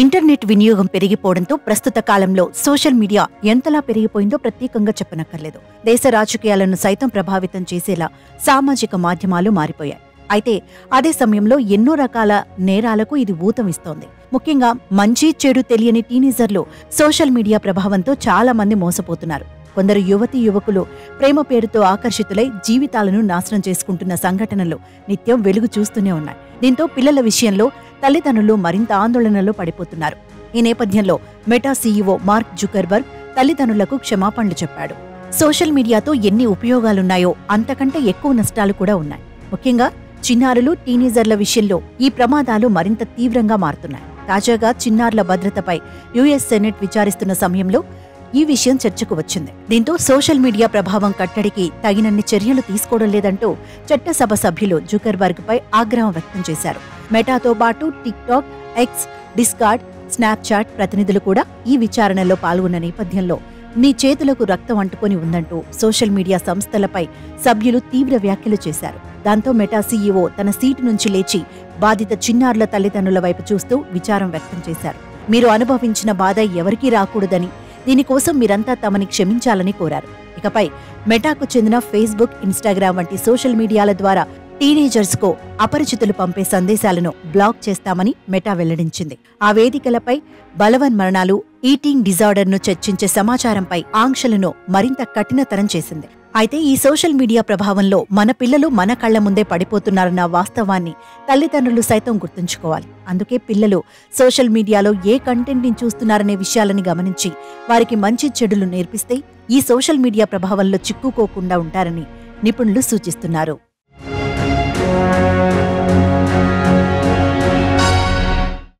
Internet వినియోగం పెరిగిపోవడంతో ప్రస్తుత కాలంలో సోషల్ మీడియా ఎంతలా పెరిగిపోయిందో ప్రత్యేకంగా చెప్పనక్కర్లేదు. దేశ రాజకీయాలను సైతం ప్రభావితం చేసేలా సామాజిక మాధ్యమాలు మారిపోయాయి. అయితే అదే సమయంలో ఎన్నో రకాల నేరాలకు ఇది ఊతమిస్తోంది. ముఖ్యంగా మంచి చెడు తెలియని టీనేజర్లు సోషల్ మీడియా ప్రభావంతో చాలా మంది మోసపోతున్నారు. కొందరు యువతీ యువకులు ప్రేమ పేరుతో ఆకర్షితులై జీవితాలను నాశనం చేసుకుంటున్న సంఘటనలు నిత్యం వెలుగు చూస్తూనే ఉన్నాయి. దీంతో పిల్లల విషయంలో తల్లిదండ్రులు మరింత ఆందోళనలో పడిపోతున్నారు. ఈ నేపథ్యంలో మెటా సీఈఓ మార్క్ జుకర్బర్గ్ తల్లిదండ్రులకు క్షమాపణలు చెప్పాడు. సోషల్ మీడియాతో ఎన్ని ఉపయోగాలున్నాయో అంతకంటే ఎక్కువ నష్టాలు కూడా ఉన్నాయి. ముఖ్యంగా చిన్నారులు, టీనేజర్ల విషయంలో ఈ ప్రమాదాలు మరింత తీవ్రంగా మారుతున్నాయి. తాజాగా చిన్నారుల భద్రతపై యుఎస్ సెనెట్ విచారిస్తున్న సమయంలో ఈ విషయం చర్చకు వచ్చింది. దీంతో సోషల్ మీడియా ప్రభావం కట్టడికి తగినన్ని చర్యలు తీసుకోవడం లేదంటూ చట్టసభ సభ్యులు జుకర్బర్గ్ పై ఆగ్రహం వ్యక్తం చేశారు. మెటాతో పాటు tick talk, X, discard, Snapchat ప్రతినిధులు కూడా ఈ విచారణలో పాల్గొన్న నేపథ్యంలో నీ చేతులకు రక్తం అంటుకొని ఉందంటూ సోషల్ మీడియా సంస్థలపై సభ్యులు తీవ్ర వ్యాఖ్యలు చేశారు. దాంతో మెటా సీఈఓ తన సీటు నుంచి లేచి బాధిత చిన్నారుల తల్లిదండ్రుల వైపు చూస్తూ విచారం వ్యక్తం చేశారు. మీరు అనుభవించిన బాధ ఎవరికీ రాకూడదని, దీనికోసం మీరంతా తమని క్షమించాలని కోరారు. ఇకపై మెటాకు చెందిన ఫేస్బుక్, ఇన్స్టాగ్రామ్ వంటి సోషల్ మీడియాల ద్వారా టీనేజర్స్ కు అపరిచితులు పంపే సందేశాలను బ్లాక్ చేస్తామని మెటా వెల్లడించింది. ఆ వేదికలపై బలవన్మరణాలు, ఈటింగ్ డిజార్డర్ ను చర్చించే సమాచారంపై ఆంక్షలను మరింత కఠినతరం చేసింది. అయితే ఈ సోషల్ మీడియా ప్రభావంలో మన పిల్లలు మన కళ్ల ముందే పడిపోతున్నారన్న వాస్తవాన్ని తల్లిదండ్రులు సైతం గుర్తుంచుకోవాలి. అందుకే పిల్లలు సోషల్ మీడియాలో ఏ కంటెంట్ ని చూస్తున్నారనే విషయాలని గమనించి వారికి మంచి చెడులు నేర్పిస్తే ఈ సోషల్ మీడియా ప్రభావంలో చిక్కుకోకుండా ఉంటారని నిపుణులు సూచిస్తున్నారు.